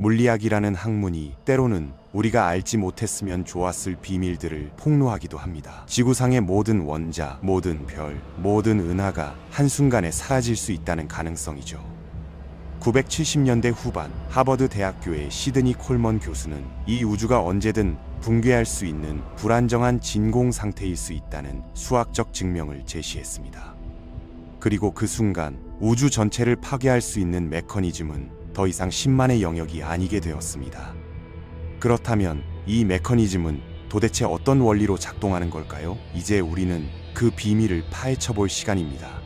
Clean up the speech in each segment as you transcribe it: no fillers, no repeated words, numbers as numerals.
물리학이라는 학문이 때로는 우리가 알지 못했으면 좋았을 비밀들을 폭로하기도 합니다. 지구상의 모든 원자, 모든 별, 모든 은하가 한순간에 사라질 수 있다는 가능성이죠. 970년대 후반 하버드 대학교의 시드니 콜먼 교수는 이 우주가 언제든 붕괴할 수 있는 불안정한 진공 상태일 수 있다는 수학적 증명을 제시했습니다. 그리고 그 순간 우주 전체를 파괴할 수 있는 메커니즘은 더 이상 신만의 영역이 아니게 되었습니다. 그렇다면 이 메커니즘은 도대체 어떤 원리로 작동하는 걸까요? 이제 우리는 그 비밀을 파헤쳐 볼 시간입니다.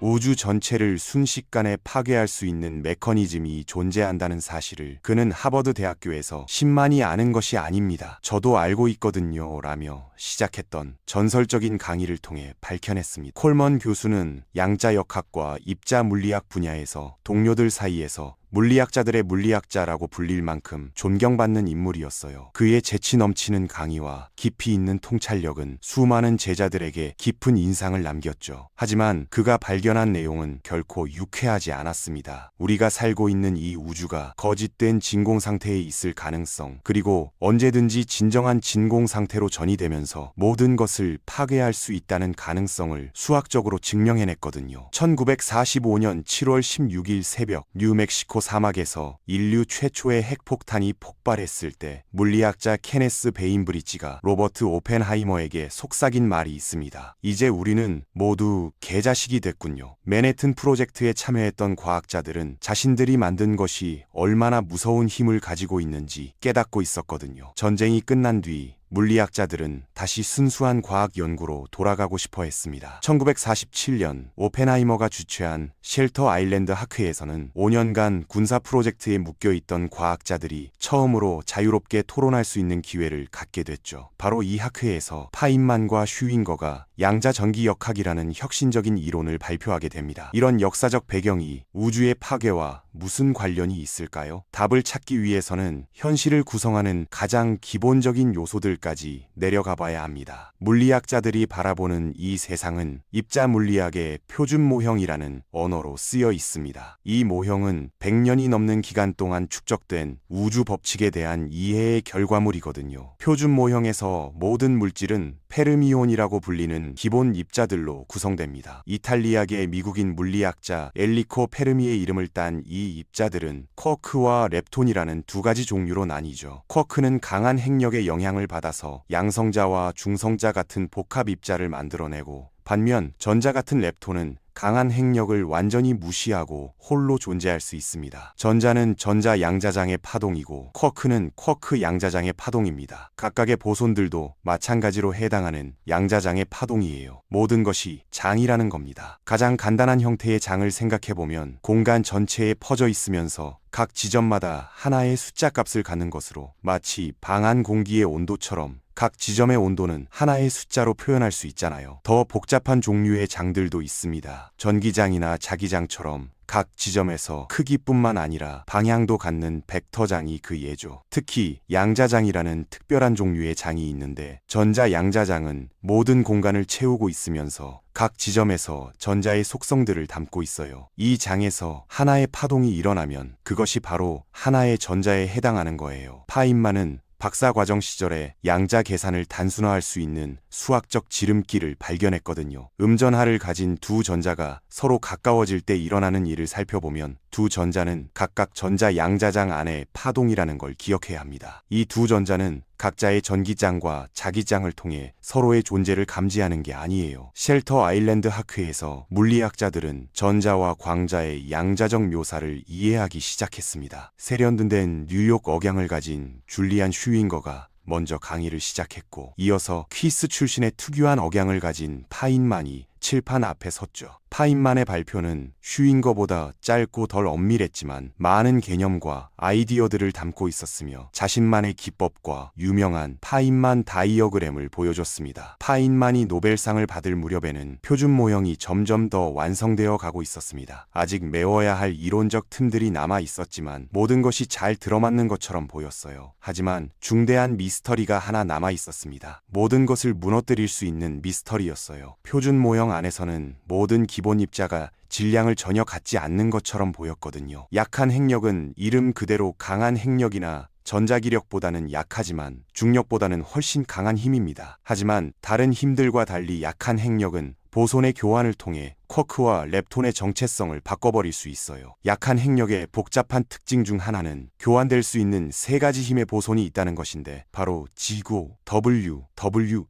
우주 전체를 순식간에 파괴할 수 있는 메커니즘이 존재한다는 사실을 그는 하버드 대학교에서 신만이 아는 것이 아닙니다. 저도 알고 있거든요 라며 시작했던 전설적인 강의를 통해 밝혀냈습니다. 콜먼 교수는 양자역학과 입자물리학 분야에서 동료들 사이에서 물리학자들의 물리학자라고 불릴 만큼 존경받는 인물이었어요. 그의 재치 넘치는 강의와 깊이 있는 통찰력은 수많은 제자들에게 깊은 인상을 남겼죠. 하지만 그가 발견한 내용은 결코 유쾌하지 않았습니다. 우리가 살고 있는 이 우주가 거짓된 진공 상태에 있을 가능성, 그리고 언제든지 진정한 진공 상태로 전이되면서 모든 것을 파괴할 수 있다는 가능성을 수학적으로 증명해냈거든요. 1945년 7월 16일 새벽 뉴멕시코 사막에서 인류 최초의 핵폭탄이 폭발했을 때 물리학자 케네스 베인브리지가 로버트 오펜하이머에게 속삭인 말이 있습니다. 이제 우리는 모두 개자식이 됐군요. 맨해튼 프로젝트에 참여했던 과학자들은 자신들이 만든 것이 얼마나 무서운 힘을 가지고 있는지 깨닫고 있었거든요. 전쟁이 끝난 뒤 물리학자들은 다시 순수한 과학 연구로 돌아가고 싶어 했습니다. 1947년 오펜하이머가 주최한 쉘터 아일랜드 학회에서는 5년간 군사 프로젝트에 묶여있던 과학자들이 처음으로 자유롭게 토론할 수 있는 기회를 갖게 됐죠. 바로 이 학회에서 파인만과 슈윙거가 양자전기역학이라는 혁신적인 이론을 발표하게 됩니다. 이런 역사적 배경이 우주의 파괴와 무슨 관련이 있을까요? 답을 찾기 위해서는 현실을 구성하는 가장 기본적인 요소들까지 내려가 봐야 합니다. 물리학자들이 바라보는 이 세상은 입자 물리학의 표준 모형이라는 언어로 쓰여 있습니다. 이 모형은 100년이 넘는 기간 동안 축적된 우주 법칙에 대한 이해의 결과물이거든요. 표준 모형에서 모든 물질은 페르미온이라고 불리는 기본 입자들로 구성됩니다. 이탈리아계 미국인 물리학자 엘리코 페르미의 이름을 딴 이 입자들은 쿼크와 렙톤이라는 두 가지 종류로 나뉘죠. 쿼크는 강한 핵력의 영향을 받아서 양성자와 중성자 같은 복합 입자를 만들어내고, 반면 전자 같은 렙톤은 강한 핵력을 완전히 무시하고 홀로 존재할 수 있습니다. 전자는 전자 양자장의 파동이고 쿼크는 쿼크 양자장의 파동입니다. 각각의 보손들도 마찬가지로 해당하는 양자장의 파동이에요. 모든 것이 장이라는 겁니다. 가장 간단한 형태의 장을 생각해보면 공간 전체에 퍼져 있으면서 각 지점마다 하나의 숫자 값을 갖는 것으로, 마치 방한 공기의 온도처럼 각 지점의 온도는 하나의 숫자로 표현할 수 있잖아요. 더 복잡한 종류의 장들도 있습니다. 전기장이나 자기장처럼 각 지점에서 크기뿐만 아니라 방향도 갖는 벡터장이 그 예죠. 특히 양자장이라는 특별한 종류의 장이 있는데, 전자 양자장은 모든 공간을 채우고 있으면서 각 지점에서 전자의 속성들을 담고 있어요. 이 장에서 하나의 파동이 일어나면 그것이 바로 하나의 전자에 해당하는 거예요. 파인만은 박사과정 시절에 양자 계산을 단순화할 수 있는 수학적 지름길을 발견했거든요. 음전하를 가진 두 전자가 서로 가까워질 때 일어나는 일을 살펴보면 두 전자는 각각 전자 양자장 안의 파동이라는 걸 기억해야 합니다. 이 두 전자는 각자의 전기장과 자기장을 통해 서로의 존재를 감지하는 게 아니에요. 쉘터 아일랜드 학회에서 물리학자들은 전자와 광자의 양자적 묘사를 이해하기 시작했습니다. 세련된 뉴욕 억양을 가진 줄리안 슈윙거가 먼저 강의를 시작했고, 이어서 퀴스 출신의 특유한 억양을 가진 파인만이 칠판 앞에 섰죠. 파인만의 발표는 슈윙거보다 짧고 덜 엄밀했지만 많은 개념과 아이디어들을 담고 있었으며 자신만의 기법과 유명한 파인만 다이어그램을 보여줬습니다. 파인만이 노벨상을 받을 무렵에는 표준 모형이 점점 더 완성되어 가고 있었습니다. 아직 메워야 할 이론적 틈들이 남아 있었지만 모든 것이 잘 들어맞는 것처럼 보였어요. 하지만 중대한 미스터리가 하나 남아 있었습니다. 모든 것을 무너뜨릴 수 있는 미스터리였어요. 표준 모형 안에서는 모든 기본 입자가 질량을 전혀 갖지 않는 것처럼 보였거든요. 약한 핵력은 이름 그대로 강한 핵력이나 전자기력보다는 약하지만 중력보다는 훨씬 강한 힘입니다. 하지만 다른 힘들과 달리 약한 핵력은 보손의 교환을 통해 쿼크와 렙톤의 정체성을 바꿔버릴 수 있어요. 약한 핵력의 복잡한 특징 중 하나는 교환될 수 있는 세 가지 힘의 보손이 있다는 것인데 바로 G9, W,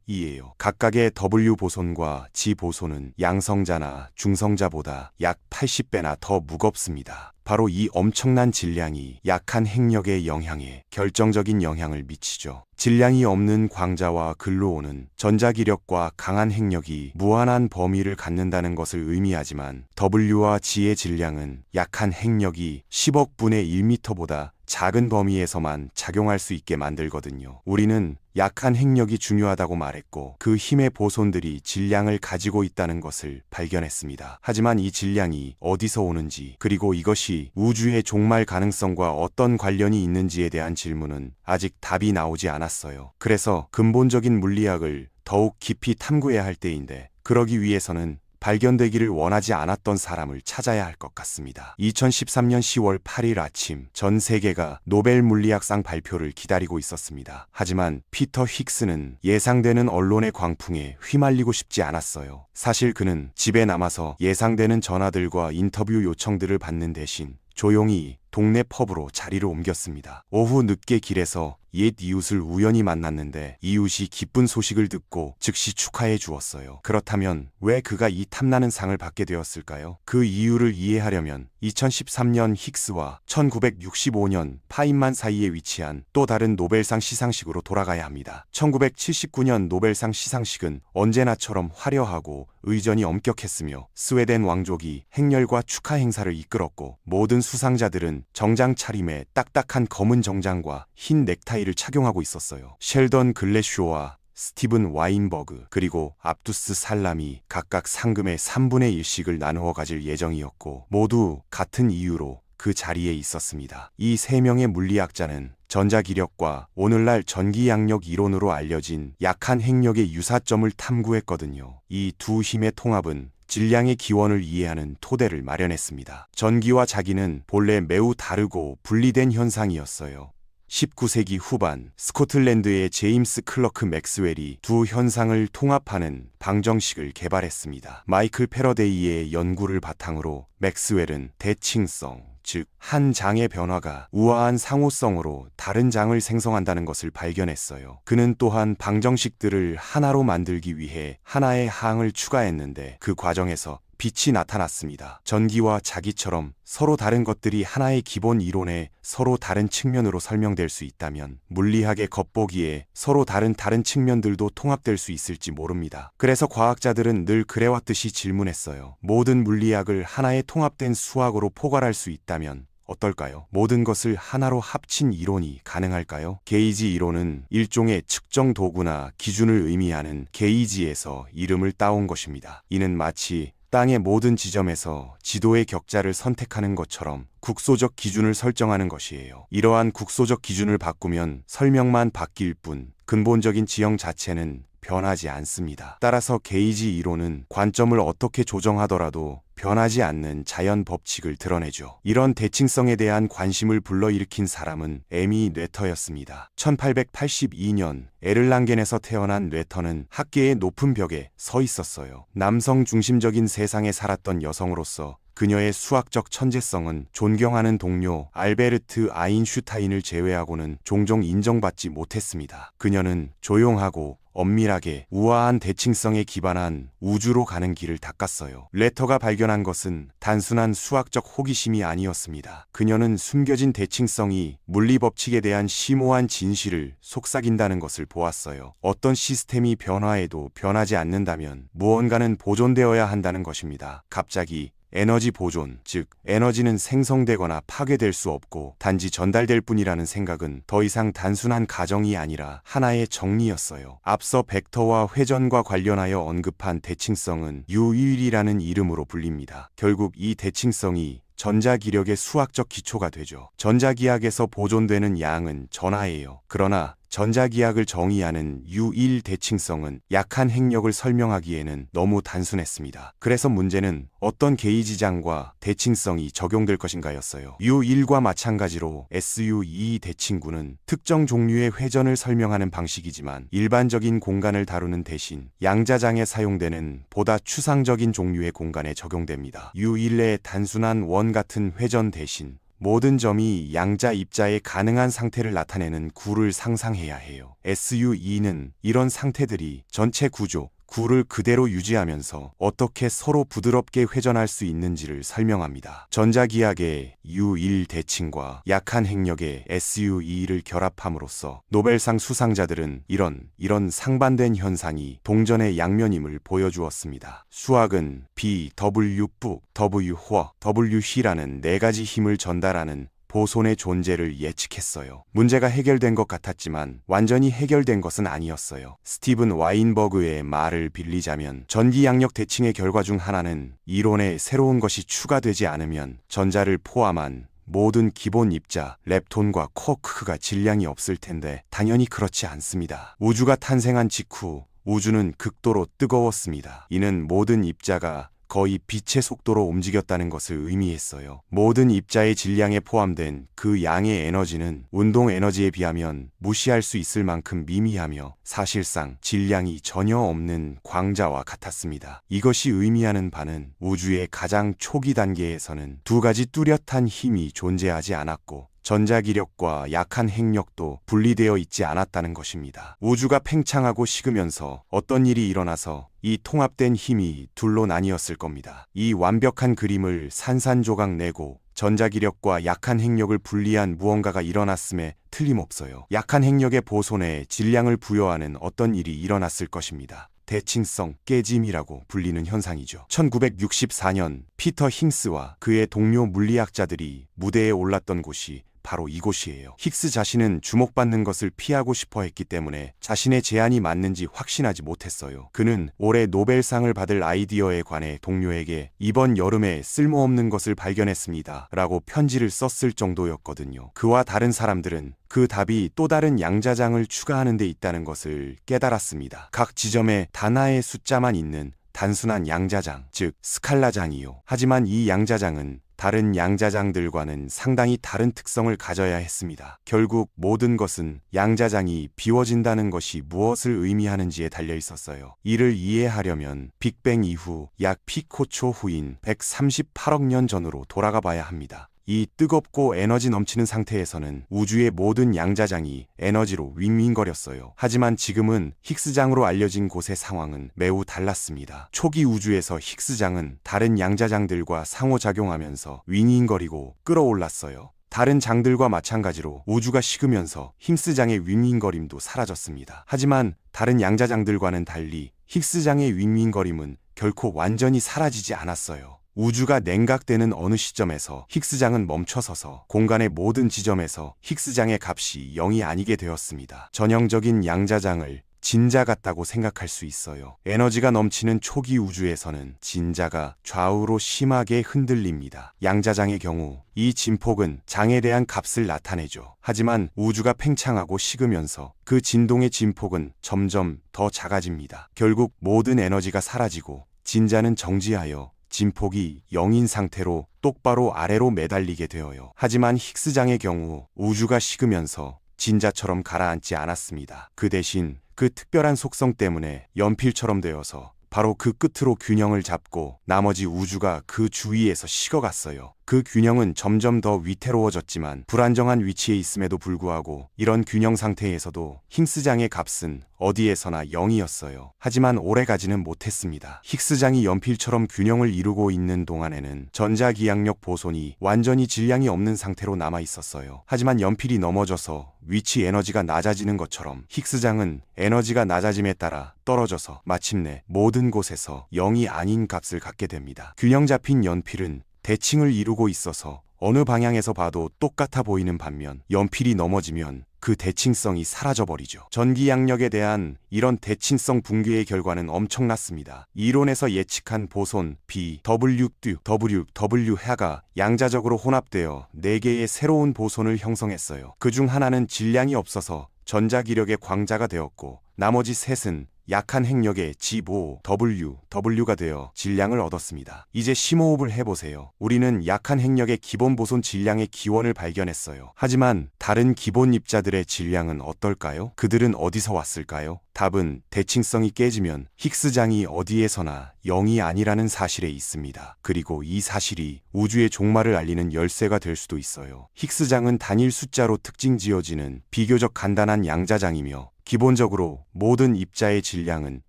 W이에요. 각각의 W 보손과 G 보손은 양성자나 중성자보다 약 80배나 더 무겁습니다. 바로 이 엄청난 질량이 약한 핵력의 영향에 결정적인 영향을 미치죠. 질량이 없는 광자와 글로오는 전자기력과 강한 핵력이 무한한 범위를 갖는다는 것을 의미하지만 W와 G의 질량은 약한 핵력이 10억 분의 1m보다 작은 범위에서만 작용할 수 있게 만들거든요. 우리는 약한 핵력이 중요하다고 말했고 그 힘의 보손들이 질량을 가지고 있다는 것을 발견했습니다. 하지만 이 질량이 어디서 오는지 그리고 이것이 우주의 종말 가능성과 어떤 관련이 있는지에 대한 질문은 아직 답이 나오지 않았어요. 그래서 근본적인 물리학을 더욱 깊이 탐구해야 할 때인데 그러기 위해서는 발견되기를 원하지 않았던 사람을 찾아야 할 것 같습니다. 2013년 10월 8일 아침 전 세계가 노벨 물리학상 발표를 기다리고 있었습니다. 하지만 피터 힉스는 예상되는 언론의 광풍에 휘말리고 싶지 않았어요. 사실 그는 집에 남아서 예상되는 전화들과 인터뷰 요청들을 받는 대신 조용히 동네 펍으로 자리를 옮겼습니다. 오후 늦게 길에서 옛 이웃을 우연히 만났는데 이웃이 기쁜 소식을 듣고 즉시 축하해 주었어요. 그렇다면 왜 그가 이 탐나는 상을 받게 되었을까요? 그 이유를 이해하려면 2013년 힉스와 1965년 파인만 사이에 위치한 또 다른 노벨상 시상식으로 돌아가야 합니다. 1979년 노벨상 시상식은 언제나처럼 화려하고 의전이 엄격했으며 스웨덴 왕족이 행렬과 축하 행사를 이끌었고 모든 수상자들은 정장 차림에 딱딱한 검은 정장과 흰 넥타이를 착용하고 있었어요. 셸던 글래쇼와 스티븐 와인버그 그리고 압두스 살람이 각각 상금의 3분의 1씩을 나누어 가질 예정이었고 모두 같은 이유로 그 자리에 있었습니다. 이 세 명의 물리학자는 전자기력과 오늘날 전기양력 이론으로 알려진 약한 핵력의 유사점을 탐구했거든요. 이 두 힘의 통합은 질량의 기원을 이해하는 토대를 마련했습니다. 전기와 자기는 본래 매우 다르고 분리된 현상이었어요. 19세기 후반 스코틀랜드의 제임스 클러크 맥스웰이 두 현상을 통합하는 방정식을 개발했습니다. 마이클 패러데이의 연구를 바탕으로 맥스웰은 대칭성, 즉 한 장의 변화가 우아한 상호성으로 다른 장을 생성한다는 것을 발견했어요. 그는 또한 방정식들을 하나로 만들기 위해 하나의 항을 추가했는데 그 과정에서 빛이 나타났습니다. 전기와 자기처럼 서로 다른 것들이 하나의 기본 이론에 서로 다른 측면으로 설명될 수 있다면 물리학의 겉보기에 서로 다른 측면들도 통합될 수 있을지 모릅니다. 그래서 과학자들은 늘 그래왔듯이 질문했어요. 모든 물리학을 하나의 통합된 수학으로 포괄할 수 있다면 어떨까요? 모든 것을 하나로 합친 이론이 가능할까요? 게이지 이론은 일종의 측정 도구나 기준을 의미하는 게이지에서 이름을 따온 것입니다. 이는 마치 땅의 모든 지점에서 지도의 격자를 선택하는 것처럼 국소적 기준을 설정하는 것이에요. 이러한 국소적 기준을 바꾸면 설명만 바뀔 뿐 근본적인 지형 자체는 변하지 않습니다. 따라서 게이지 이론은 관점을 어떻게 조정하더라도 변하지 않는 자연 법칙을 드러내죠. 이런 대칭성에 대한 관심을 불러일으킨 사람은 에미 뇌터였습니다. 1882년 에를랑겐에서 태어난 뇌터는 학계의 높은 벽에 서 있었어요. 남성 중심적인 세상에 살았던 여성으로서 그녀의 수학적 천재성은 존경하는 동료 알베르트 아인슈타인을 제외하고는 종종 인정받지 못했습니다. 그녀는 조용하고 엄밀하게 우아한 대칭성에 기반한 우주로 가는 길을 닦았어요. 레터가 발견한 것은 단순한 수학적 호기심이 아니었습니다. 그녀는 숨겨진 대칭성이 물리법칙에 대한 심오한 진실을 속삭인다는 것을 보았어요. 어떤 시스템이 변화해도 변하지 않는다면 무언가는 보존되어야 한다는 것입니다. 갑자기 에너지 보존, 즉 에너지는 생성되거나 파괴될 수 없고 단지 전달될 뿐이라는 생각은 더 이상 단순한 가정이 아니라 하나의 정리였어요. 앞서 벡터와 회전과 관련하여 언급한 대칭성은 유일이라는 이름으로 불립니다. 결국 이 대칭성이 전자기력의 수학적 기초가 되죠. 전자기학에서 보존되는 양은 전하예요. 그러나 전자기학을 정의하는 U1 대칭성은 약한 핵력을 설명하기에는 너무 단순했습니다. 그래서 문제는 어떤 게이지장과 대칭성이 적용될 것인가였어요. U1과 마찬가지로 SU2 대칭구는 특정 종류의 회전을 설명하는 방식이지만 일반적인 공간을 다루는 대신 양자장에 사용되는 보다 추상적인 종류의 공간에 적용됩니다. U1의 단순한 원 같은 회전 대신 모든 점이 양자 입자의 가능한 상태를 나타내는 구를 상상해야 해요. SU2는 이런 상태들이 전체 구조, 구를 그대로 유지하면서 어떻게 서로 부드럽게 회전할 수 있는지를 설명합니다. 전자기학의 U1 대칭과 약한 핵력의 SU2를 결합함으로써 노벨상 수상자들은 이런 상반된 현상이 동전의 양면임을 보여주었습니다. 수학은 B, W, 부, W, 화, W, 희라는 네 가지 힘을 전달하는 보손의 존재를 예측했어요. 문제가 해결된 것 같았지만 완전히 해결된 것은 아니었어요. 스티븐 와인버그의 말을 빌리자면 전기 양력 대칭의 결과 중 하나는 이론에 새로운 것이 추가되지 않으면 전자를 포함한 모든 기본 입자, 렙톤과 쿼크가 질량이 없을 텐데 당연히 그렇지 않습니다. 우주가 탄생한 직후 우주는 극도로 뜨거웠습니다. 이는 모든 입자가 거의 빛의 속도로 움직였다는 것을 의미했어요. 모든 입자의 질량에 포함된 그 양의 에너지는 운동 에너지에 비하면 무시할 수 있을 만큼 미미하며 사실상 질량이 전혀 없는 광자와 같았습니다. 이것이 의미하는 바는 우주의 가장 초기 단계에서는 두 가지 뚜렷한 힘이 존재하지 않았고 전자기력과 약한 핵력도 분리되어 있지 않았다는 것입니다. 우주가 팽창하고 식으면서 어떤 일이 일어나서 이 통합된 힘이 둘로 나뉘었을 겁니다. 이 완벽한 그림을 산산조각 내고 전자기력과 약한 핵력을 분리한 무언가가 일어났음에 틀림없어요. 약한 핵력의 보손에 질량을 부여하는 어떤 일이 일어났을 것입니다. 대칭성 깨짐이라고 불리는 현상이죠. 1964년 피터 힝스와 그의 동료 물리학자들이 무대에 올랐던 곳이 바로 이곳이에요. 힉스 자신은 주목받는 것을 피하고 싶어 했기 때문에 자신의 제안이 맞는지 확신하지 못했어요. 그는 올해 노벨상을 받을 아이디어에 관해 동료에게 이번 여름에 쓸모없는 것을 발견했습니다 라고 편지를 썼을 정도였거든요. 그와 다른 사람들은 그 답이 또 다른 양자장을 추가하는 데 있다는 것을 깨달았습니다. 각 지점에 단하의 숫자만 있는 단순한 양자장, 즉 스칼라장이요. 하지만 이 양자장은 다른 양자장들과는 상당히 다른 특성을 가져야 했습니다. 결국 모든 것은 양자장이 비워진다는 것이 무엇을 의미하는지에 달려 있었어요. 이를 이해하려면 빅뱅 이후 약 피코초 후인 138억 년 전으로 돌아가 봐야 합니다. 이 뜨겁고 에너지 넘치는 상태에서는 우주의 모든 양자장이 에너지로 윙윙거렸어요. 하지만 지금은 힉스장으로 알려진 곳의 상황은 매우 달랐습니다. 초기 우주에서 힉스장은 다른 양자장들과 상호작용하면서 윙윙거리고 끌어올랐어요. 다른 장들과 마찬가지로 우주가 식으면서 힉스장의 윙윙거림도 사라졌습니다. 하지만 다른 양자장들과는 달리 힉스장의 윙윙거림은 결코 완전히 사라지지 않았어요. 우주가 냉각되는 어느 시점에서 힉스장은 멈춰서서 공간의 모든 지점에서 힉스장의 값이 0이 아니게 되었습니다. 전형적인 양자장을 진자 같다고 생각할 수 있어요. 에너지가 넘치는 초기 우주에서는 진자가 좌우로 심하게 흔들립니다. 양자장의 경우 이 진폭은 장에 대한 값을 나타내죠. 하지만 우주가 팽창하고 식으면서 그 진동의 진폭은 점점 더 작아집니다. 결국 모든 에너지가 사라지고 진자는 정지하여 진폭이 0인 상태로 똑바로 아래로 매달리게 되어요. 하지만 힉스장의 경우 우주가 식으면서 진자처럼 가라앉지 않았습니다. 그 대신 그 특별한 속성 때문에 연필처럼 되어서 바로 그 끝으로 균형을 잡고 나머지 우주가 그 주위에서 식어갔어요. 그 균형은 점점 더 위태로워졌지만 불안정한 위치에 있음에도 불구하고 이런 균형 상태에서도 힉스장의 값은 어디에서나 0이었어요. 하지만 오래가지는 못했습니다. 힉스장이 연필처럼 균형을 이루고 있는 동안에는 전자기항력 보손이 완전히 질량이 없는 상태로 남아 있었어요. 하지만 연필이 넘어져서 위치 에너지가 낮아지는 것처럼 힉스장은 에너지가 낮아짐에 따라 떨어져서 마침내 모든 곳에서 0이 아닌 값을 갖게 됩니다. 균형 잡힌 연필은 대칭을 이루고 있어서 어느 방향에서 봐도 똑같아 보이는 반면 연필이 넘어지면 그 대칭성이 사라져버리죠. 전기 양력에 대한 이런 대칭성 붕괴의 결과는 엄청났습니다. 이론에서 예측한 보손, B, W, W, W 해가 양자적으로 혼합되어 4개의 새로운 보손을 형성했어요. 그중 하나는 질량이 없어서 전자기력의 광자가 되었고 나머지 셋은 약한 핵력의 G5, W, W가 되어 질량을 얻었습니다. 이제 심호흡을 해보세요. 우리는 약한 핵력의 기본 보손 질량의 기원을 발견했어요. 하지만 다른 기본 입자들의 질량은 어떨까요? 그들은 어디서 왔을까요? 답은 대칭성이 깨지면 힉스장이 어디에서나 0이 아니라는 사실에 있습니다. 그리고 이 사실이 우주의 종말을 알리는 열쇠가 될 수도 있어요. 힉스장은 단일 숫자로 특징 지어지는 비교적 간단한 양자장이며 기본적으로 모든 입자의 질량은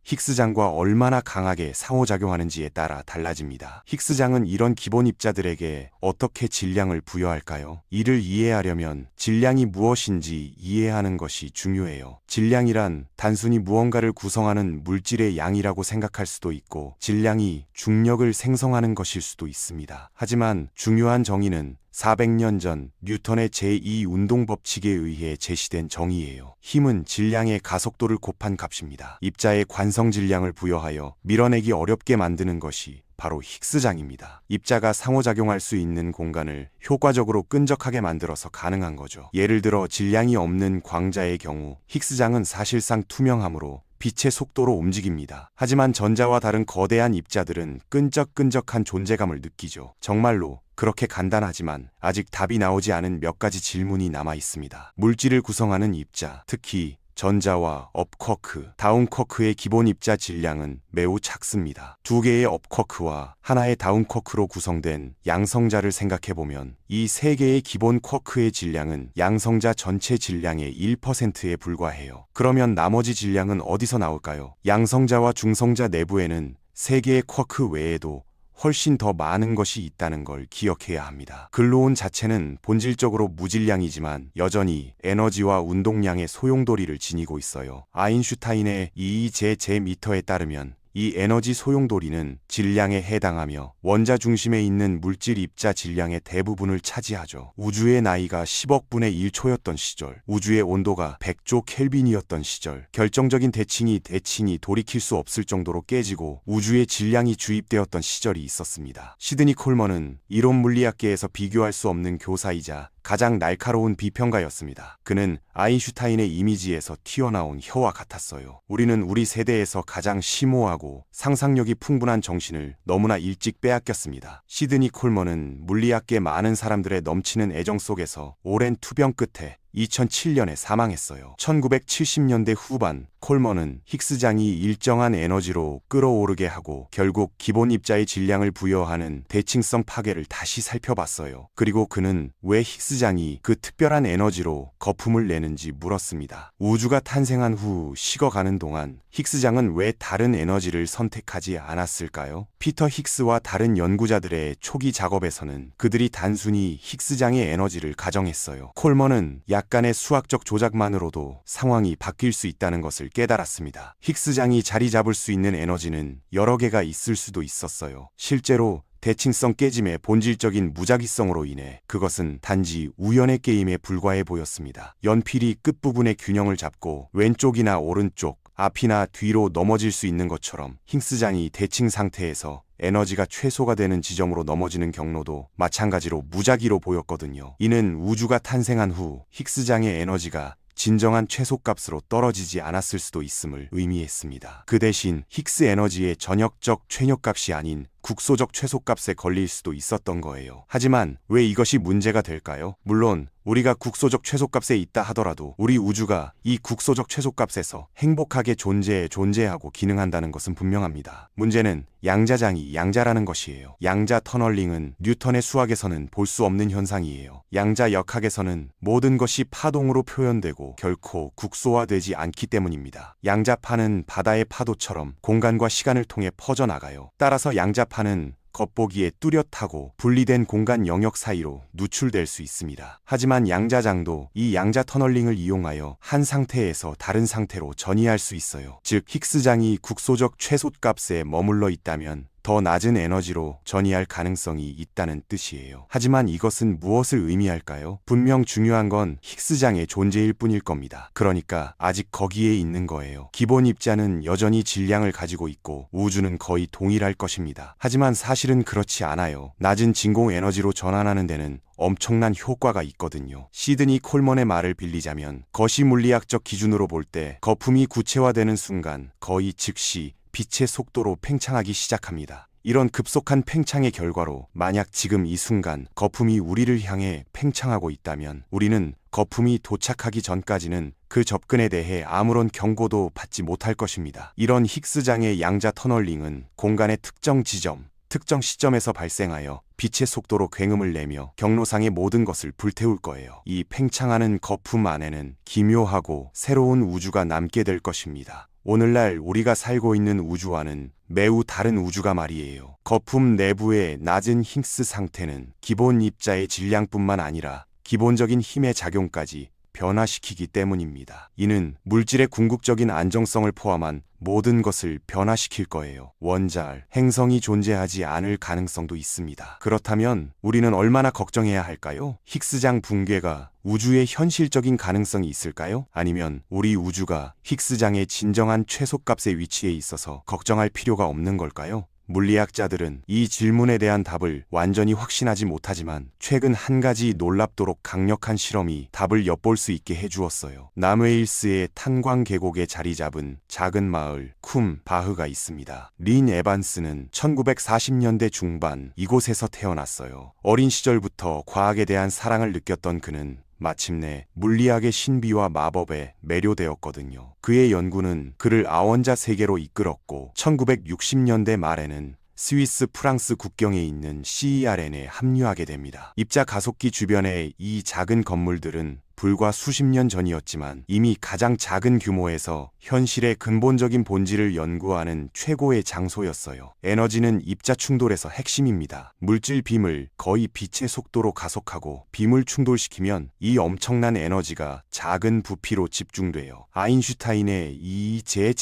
힉스장과 얼마나 강하게 상호작용하는지에 따라 달라집니다. 힉스장은 이런 기본 입자들에게 어떻게 질량을 부여할까요? 이를 이해하려면 질량이 무엇인지 이해하는 것이 중요해요. 질량이란 단순히 무언가를 구성하는 물질의 양이라고 생각할 수도 있고 질량이 중력을 생성하는 것일 수도 있습니다. 하지만 중요한 정의는 400년 전 뉴턴의 제2운동 법칙에 의해 제시된 정의예요. 힘은 질량의 가속도를 곱한 값입니다. 입자의 관성 질량을 부여하여 밀어내기 어렵게 만드는 것이 바로 힉스장입니다. 입자가 상호작용할 수 있는 공간을 효과적으로 끈적하게 만들어서 가능한 거죠. 예를 들어 질량이 없는 광자의 경우 힉스장은 사실상 투명하므로 빛의 속도로 움직입니다. 하지만 전자와 다른 거대한 입자들은 끈적끈적한 존재감을 느끼죠. 정말로 그렇게 간단하지만 아직 답이 나오지 않은 몇 가지 질문이 남아 있습니다. 물질을 구성하는 입자, 특히 전자와 업쿼크, 다운쿼크의 기본 입자 질량은 매우 작습니다. 2개의 업쿼크와 하나의 다운쿼크로 구성된 양성자를 생각해보면 이 3개의 기본 쿼크의 질량은 양성자 전체 질량의 1%에 불과해요. 그러면 나머지 질량은 어디서 나올까요? 양성자와 중성자 내부에는 3개의 쿼크 외에도 훨씬 더 많은 것이 있다는 걸 기억해야 합니다. 글로온 자체는 본질적으로 무질량이지만 여전히 에너지와 운동량의 소용돌이를 지니고 있어요. 아인슈타인의 E/J미터에 따르면 이 에너지 소용돌이는 질량에 해당하며 원자 중심에 있는 물질 입자 질량의 대부분을 차지하죠. 우주의 나이가 10억 분의 1초였던 시절, 우주의 온도가 100조 켈빈이었던 시절, 결정적인 대칭이 돌이킬 수 없을 정도로 깨지고 우주의 질량이 주입되었던 시절이 있었습니다. 시드니 콜먼은 이론 물리학계에서 비교할 수 없는 교사이자 가장 날카로운 비평가였습니다. 그는 아인슈타인의 이미지에서 튀어나온 혀와 같았어요. 우리는 우리 세대에서 가장 심오하고 상상력이 풍부한 정신을 너무나 일찍 빼앗겼습니다. 시드니 콜먼은 물리학계 많은 사람들의 넘치는 애정 속에서 오랜 투병 끝에 2007년에 사망했어요. 1970년대 후반 콜먼은 힉스장이 일정한 에너지로 끌어오르게 하고 결국 기본 입자의 질량을 부여하는 대칭성 파괴를 다시 살펴봤어요. 그리고 그는 왜 힉스장이 그 특별한 에너지로 거품을 내는지 물었습니다. 우주가 탄생한 후 식어가는 동안 힉스장은 왜 다른 에너지를 선택하지 않았을까요? 피터 힉스와 다른 연구자들의 초기 작업에서는 그들이 단순히 힉스장의 에너지를 가정했어요. 콜먼은 약간의 수학적 조작만으로도 상황이 바뀔 수 있다는 것을 깨달았습니다. 힉스장이 자리 잡을 수 있는 에너지는 여러 개가 있을 수도 있었어요. 실제로 대칭성 깨짐의 본질적인 무작위성으로 인해 그것은 단지 우연의 게임에 불과해 보였습니다. 연필이 끝부분의 균형을 잡고 왼쪽이나 오른쪽, 앞이나 뒤로 넘어질 수 있는 것처럼 힉스장이 대칭 상태에서 에너지가 최소가 되는 지점으로 넘어지는 경로도 마찬가지로 무작위로 보였거든요. 이는 우주가 탄생한 후 힉스장의 에너지가 진정한 최소값으로 떨어지지 않았을 수도 있음을 의미했습니다. 그 대신 힉스 에너지의 전역적 최뇨값이 아닌 국소적 최소값에 걸릴 수도 있었던 거예요. 하지만 왜 이것이 문제가 될까요? 물론 우리가 국소적 최소값에 있다 하더라도 우리 우주가 이 국소적 최소값에서 행복하게 존재하고 기능한다는 것은 분명합니다. 문제는 양자장이 양자라는 것이에요. 양자 터널링은 뉴턴의 수학에서는 볼 수 없는 현상이에요. 양자 역학에서는 모든 것이 파동으로 표현되고 결코 국소화되지 않기 때문입니다. 양자파는 바다의 파도처럼 공간과 시간을 통해 퍼져나가요. 따라서 양자파는 겉보기에 뚜렷하고 분리된 공간 영역 사이로 누출될 수 있습니다. 하지만 양자장도 이 양자 터널링을 이용하여 한 상태에서 다른 상태로 전이할 수 있어요. 즉 힉스장이 국소적 최소값에 머물러 있다면 더 낮은 에너지로 전이할 가능성이 있다는 뜻이에요. 하지만 이것은 무엇을 의미할까요? 분명 중요한 건 힉스장의 존재일 뿐일 겁니다. 그러니까 아직 거기에 있는 거예요. 기본 입자는 여전히 질량을 가지고 있고 우주는 거의 동일할 것입니다. 하지만 사실은 그렇지 않아요. 낮은 진공 에너지로 전환하는 데는 엄청난 효과가 있거든요. 시드니 콜먼의 말을 빌리자면 거시 물리학적 기준으로 볼 때 거품이 구체화되는 순간 거의 즉시 빛의 속도로 팽창하기 시작합니다. 이런 급속한 팽창의 결과로 만약 지금 이 순간 거품이 우리를 향해 팽창하고 있다면 우리는 거품이 도착하기 전까지는 그 접근에 대해 아무런 경고도 받지 못할 것입니다. 이런 힉스장의 양자 터널링은 공간의 특정 지점, 특정 시점에서 발생하여 빛의 속도로 굉음을 내며 경로상의 모든 것을 불태울 거예요. 이 팽창하는 거품 안에는 기묘하고 새로운 우주가 남게 될 것입니다. 오늘날 우리가 살고 있는 우주와는 매우 다른 우주가 말이에요. 거품 내부의 낮은 힉스 상태는 기본 입자의 질량뿐만 아니라 기본적인 힘의 작용까지 변화시키기 때문입니다. 이는 물질의 궁극적인 안정성을 포함한 모든 것을 변화시킬 거예요. 원자알, 행성이 존재하지 않을 가능성도 있습니다. 그렇다면 우리는 얼마나 걱정해야 할까요? 힉스장 붕괴가 우주의 현실적인 가능성이 있을까요? 아니면 우리 우주가 힉스장의 진정한 최소값의 위치에 있어서 걱정할 필요가 없는 걸까요? 물리학자들은 이 질문에 대한 답을 완전히 확신하지 못하지만 최근 한 가지 놀랍도록 강력한 실험이 답을 엿볼 수 있게 해주었어요. 남웨일스의 탄광 계곡에 자리 잡은 작은 마을 쿰 바흐가 있습니다. 린 에반스는 1940년대 중반 이곳에서 태어났어요. 어린 시절부터 과학에 대한 사랑을 느꼈던 그는 마침내 물리학의 신비와 마법에 매료되었거든요. 그의 연구는 그를 아원자 세계로 이끌었고 1960년대 말에는 스위스 프랑스 국경에 있는 CERN에 합류하게 됩니다. 입자 가속기 주변의 이 작은 건물들은 불과 수십 년 전이었지만 이미 가장 작은 규모에서 현실의 근본적인 본질을 연구하는 최고의 장소였어요. 에너지는 입자 충돌에서 핵심입니다. 물질 빔을 거의 빛의 속도로 가속하고 빔을 충돌시키면 이 엄청난 에너지가 작은 부피로 집중돼요. 아인슈타인의 제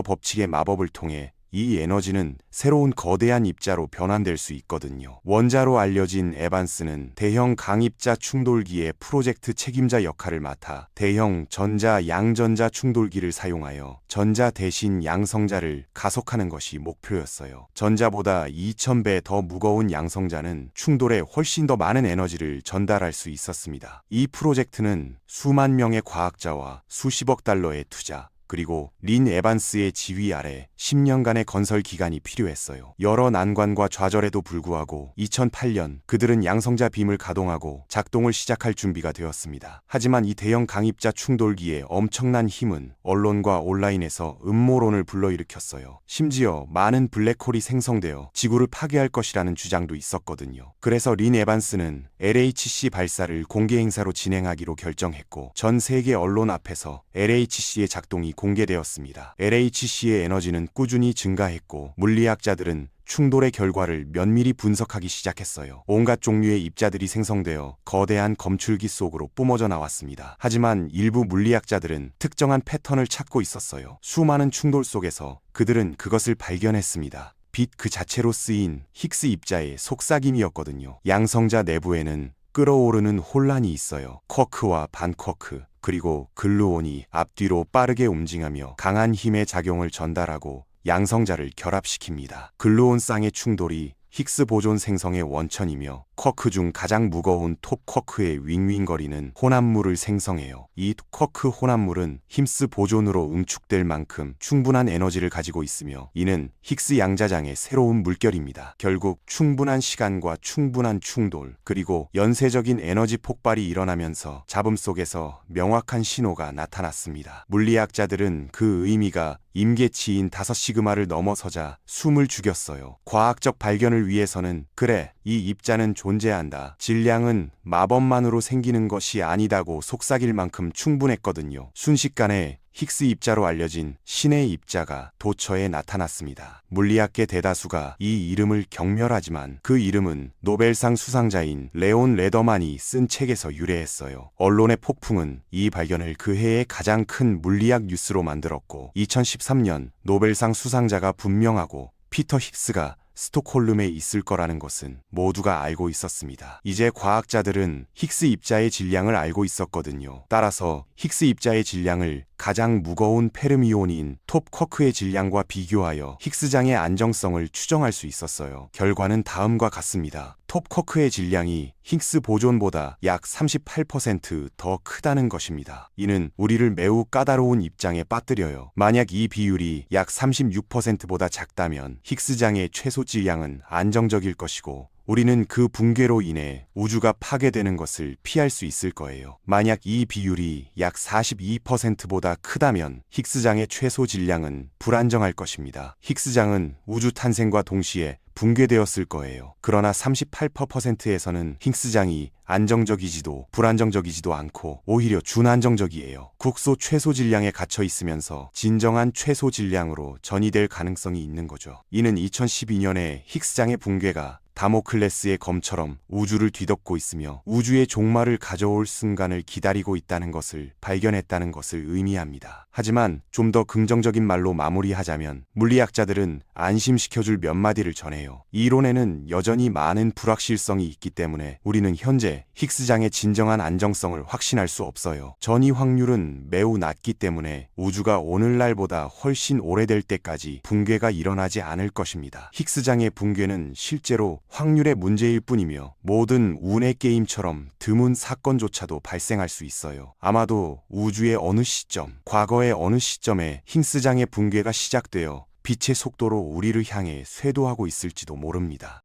법칙의 마법을 통해 이 에너지는 새로운 거대한 입자로 변환될 수 있거든요. 원자로 알려진 에반스는 대형 강입자 충돌기의 프로젝트 책임자 역할을 맡아 대형 전자 양전자 충돌기를 사용하여 전자 대신 양성자를 가속하는 것이 목표였어요. 전자보다 2000배 더 무거운 양성자는 충돌에 훨씬 더 많은 에너지를 전달할 수 있었습니다. 이 프로젝트는 수만 명의 과학자와 수십억 달러의 투자, 그리고 린 에반스의 지휘 아래 10년간의 건설 기간이 필요했어요. 여러 난관과 좌절에도 불구하고 2008년 그들은 양성자 빔을 가동하고 작동을 시작할 준비가 되었습니다. 하지만 이 대형 강입자 충돌기의 엄청난 힘은 언론과 온라인에서 음모론을 불러일으켰어요. 심지어 많은 블랙홀이 생성되어 지구를 파괴할 것이라는 주장도 있었거든요. 그래서 린 에반스는 LHC 발사를 공개 행사로 진행하기로 결정했고 전 세계 언론 앞에서 LHC의 작동이 공개되었습니다. LHC의 에너지는 꾸준히 증가했고 물리학자들은 충돌의 결과를 면밀히 분석하기 시작했어요. 온갖 종류의 입자들이 생성되어 거대한 검출기 속으로 뿜어져 나왔습니다. 하지만 일부 물리학자들은 특정한 패턴을 찾고 있었어요. 수많은 충돌 속에서 그들은 그것을 발견했습니다. 빛 그 자체로 쓰인 힉스 입자의 속삭임이었거든요. 양성자 내부에는 끓어오르는 혼란이 있어요. 쿼크와 반쿼크, 그리고 글루온이 앞뒤로 빠르게 움직이며 강한 힘의 작용을 전달하고 양성자를 결합시킵니다. 글루온 쌍의 충돌이 힉스 보존 생성의 원천이며 쿼크 중 가장 무거운 톱 쿼크의 윙윙거리는 혼합물을 생성해요. 이 쿼크 혼합물은 힉스 보존으로 응축될 만큼 충분한 에너지를 가지고 있으며 이는 힉스 양자장의 새로운 물결입니다. 결국 충분한 시간과 충분한 충돌, 그리고 연쇄적인 에너지 폭발이 일어나면서 잡음 속에서 명확한 신호가 나타났습니다. 물리학자들은 그 의미가 임계치인 5시그마를 넘어서자 숨을 죽였어요. 과학적 발견을 사람을 위해서는 그래, 이 입자는 존재한다. 질량은 마법만으로 생기는 것이 아니다고 속삭일 만큼 충분했거든요. 순식간에 힉스 입자로 알려진 신의 입자가 도처에 나타났습니다. 물리학계 대다수가 이 이름을 경멸하지만 그 이름은 노벨상 수상자인 레온 레더만이 쓴 책에서 유래했어요. 언론의 폭풍은 이 발견을 그 해의 가장 큰 물리학 뉴스로 만들었고 2013년 노벨상 수상자가 분명하고 피터 힉스가 스톡홀름에 있을 거라는 것은 모두가 알고 있었습니다. 이제 과학자들은 힉스 입자의 질량을 알고 있었거든요. 따라서 힉스 입자의 질량을 가장 무거운 페르미온인 톱 쿼크의 질량과 비교하여 힉스장의 안정성을 추정할 수 있었어요. 결과는 다음과 같습니다. 톱 쿼크의 질량이 힉스 보존보다 약 38% 더 크다는 것입니다. 이는 우리를 매우 까다로운 입장에 빠뜨려요. 만약 이 비율이 약 36%보다 작다면 힉스장의 최소 질량은 안정적일 것이고 우리는 그 붕괴로 인해 우주가 파괴되는 것을 피할 수 있을 거예요. 만약 이 비율이 약 42%보다 크다면 힉스장의 최소 질량은 불안정할 것입니다. 힉스장은 우주 탄생과 동시에 붕괴되었을 거예요. 그러나 38%에서는 힉스장이 안정적이지도 불안정적이지도 않고 오히려 준안정적이에요. 국소 최소 질량에 갇혀 있으면서 진정한 최소 질량으로 전이될 가능성이 있는 거죠. 이는 2012년에 힉스장의 붕괴가 다모클레스의 검처럼 우주를 뒤덮고 있으며 우주의 종말을 가져올 순간을 기다리고 있다는 것을 발견했다는 것을 의미합니다. 하지만 좀 더 긍정적인 말로 마무리하자면 물리학자들은 안심시켜줄 몇 마디를 전해요. 이론에는 여전히 많은 불확실성이 있기 때문에 우리는 현재 힉스장의 진정한 안정성을 확신할 수 없어요. 전이 확률은 매우 낮기 때문에 우주가 오늘날보다 훨씬 오래될 때까지 붕괴가 일어나지 않을 것입니다. 힉스장의 붕괴는 실제로 확률의 문제일 뿐이며 모든 운의 게임처럼 드문 사건조차도 발생할 수 있어요. 아마도 우주의 어느 시점, 과거의 어느 시점에 힉스장의 붕괴가 시작되어 빛의 속도로 우리를 향해 쇄도하고 있을지도 모릅니다.